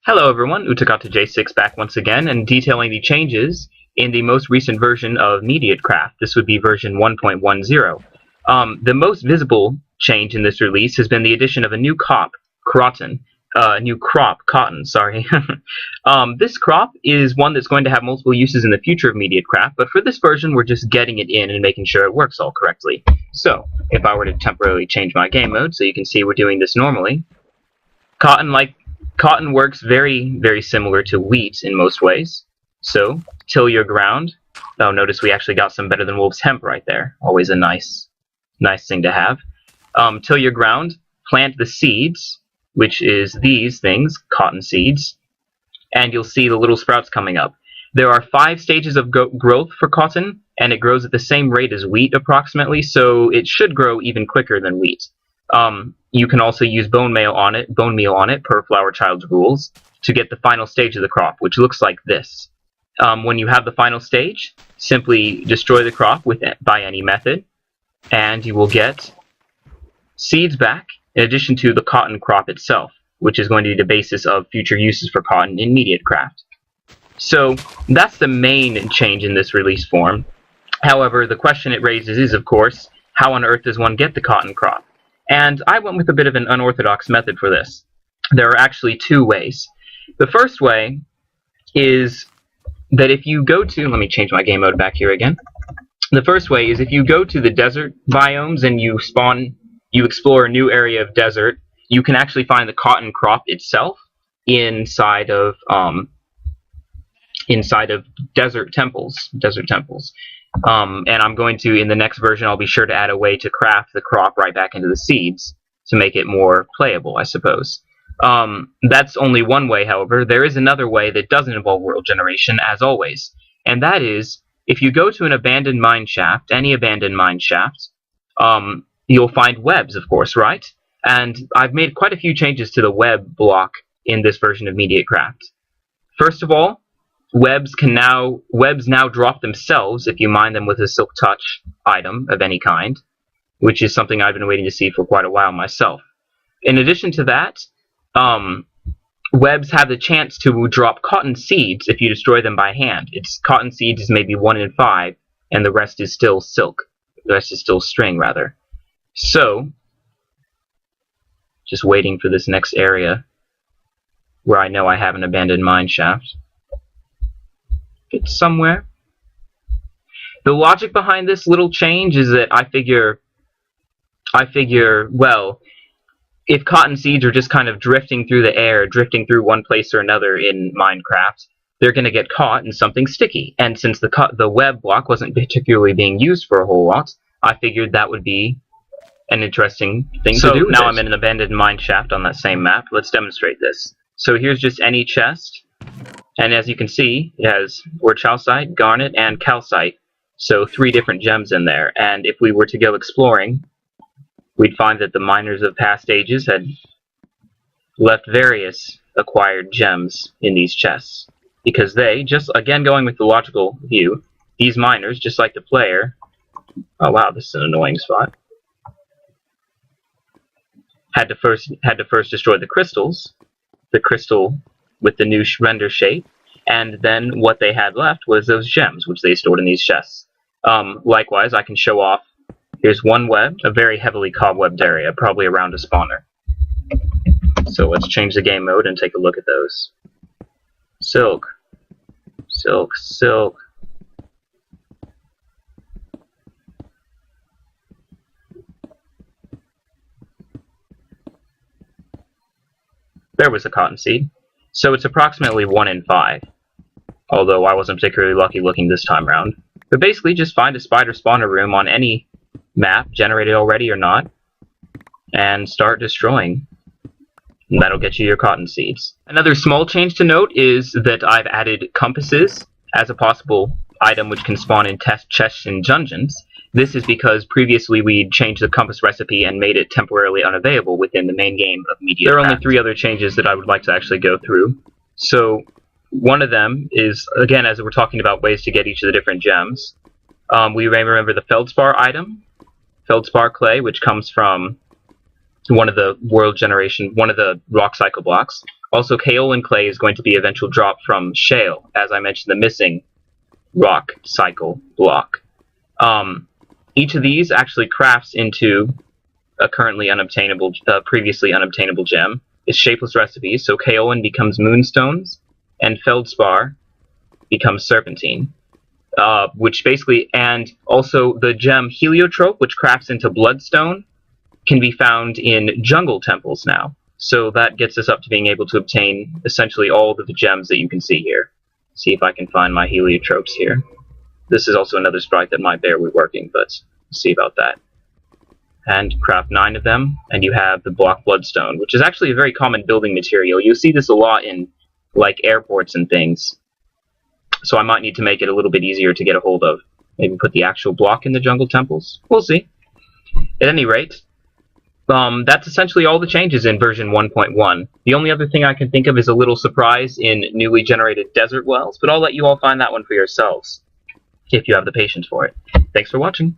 Hello everyone, UtakataJ6 back once again and detailing the changes in the most recent version of MediateCraft. This would be version 1.10. The most visible change in this release has been the addition of a new crop, cotton. This crop is one that's going to have multiple uses in the future of MediateCraft, but for this version we're just getting it in and making sure it works all correctly. So, if I were to temporarily change my game mode so you can see we're doing this normally, Cotton works very, very similar to wheat in most ways. So, till your ground. Oh, notice we actually got some better than wolves hemp right there. Always a nice thing to have. Till your ground, plant the seeds, which is these things, cotton seeds, and you'll see the little sprouts coming up. There are 5 stages of growth for cotton, and it grows at the same rate as wheat approximately, so it should grow even quicker than wheat. You can also use bone meal on it per Flower Child's rules to get the final stage of the crop, which looks like this. When you have the final stage, simply destroy the crop by any method, and you will get seeds back, in addition to the cotton crop itself, which is going to be the basis of future uses for cotton in MediateCraft. So that's the main change in this release form. However, the question it raises is, of course, how on earth does one get the cotton crop? And I went with a bit of an unorthodox method for this. There are actually 2 ways. The first way is that if you go to, let me change my game mode back here again. The first way is if you go to the desert biomes and you explore a new area of desert, you can actually find the cotton crop itself inside of desert temples. And I'm going to, in the next version, I'll be sure to add a way to craft the crop right back into the seeds to make it more playable, I suppose. That's only one way, however. There is another way that doesn't involve world generation, as always. And that is, if you go to an abandoned mine shaft, any abandoned mine shaft, you'll find webs, of course, right? And I've made quite a few changes to the web block in this version of MediateCraft. First of all, webs now drop themselves if you mine them with a Silk Touch item of any kind, which is something I've been waiting to see for quite a while myself. In addition to that, webs have the chance to drop cotton seeds if you destroy them by hand. Cotton seeds is maybe 1 in 5, and the rest is still silk. The rest is still string, rather. So, just waiting for this next area where I know I have an abandoned mine shaft. It's somewhere. The logic behind this little change is that I figure, well, if cotton seeds are just kind of drifting through the air, drifting through one place or another in Minecraft, they're going to get caught in something sticky. And since the web block wasn't particularly being used for a whole lot, I figured that would be an interesting thing to do. Now I'm in an abandoned mine shaft on that same map. Let's demonstrate this. So here's just any chest. And as you can see, it has Orchalcite, Garnet, and Calcite. So 3 different gems in there. And if we were to go exploring, we'd find that the miners of past ages had left various acquired gems in these chests. Because they, just again going with the logical view, these miners, just like the player... Oh wow, this is an annoying spot. Had to first destroy the crystals. The crystal with the new render shape, and then what they had left was those gems, which they stored in these chests. Likewise, I can show off, here's one web, a very heavily cobwebbed area, probably around a spawner. So let's change the game mode and take a look at those. Silk. Silk, silk. There was a cotton seed. So it's approximately 1 in 5, although I wasn't particularly lucky looking this time around. But basically, just find a spider spawner room on any map, generated already or not, and start destroying. And that'll get you your cotton seeds. Another small change to note is that I've added compasses as a possible item which can spawn in chests in dungeons. This is because previously we'd changed the compass recipe and made it temporarily unavailable within the main game of MediateCraft. There are only 3 other changes that I would like to actually go through. So, one of them is, again, as we're talking about ways to get each of the different gems, we may remember the Feldspar item, Feldspar clay, which comes from one of the world generation, one of the rock cycle blocks. Also, kaolin clay is going to be eventual drop from shale, as I mentioned, the missing rock cycle block. Each of these actually crafts into a currently unobtainable, previously unobtainable gem. It's shapeless recipes, so kaolin becomes moonstones, and feldspar becomes serpentine. Which basically, and also the gem heliotrope, which crafts into bloodstone, can be found in jungle temples now. So that gets us up to being able to obtain essentially all of the gems that you can see here. See if I can find my heliotropes here. This is also another sprite that might bear reworking, but we'll see about that. And craft 9 of them, and you have the block bloodstone, which is actually a very common building material. You'll see this a lot in like airports and things. So I might need to make it a little bit easier to get a hold of. Maybe put the actual block in the jungle temples. We'll see. At any rate, that's essentially all the changes in version 1.1. The only other thing I can think of is a little surprise in newly generated desert wells, but I'll let you all find that one for yourselves, if you have the patience for it. Thanks for watching.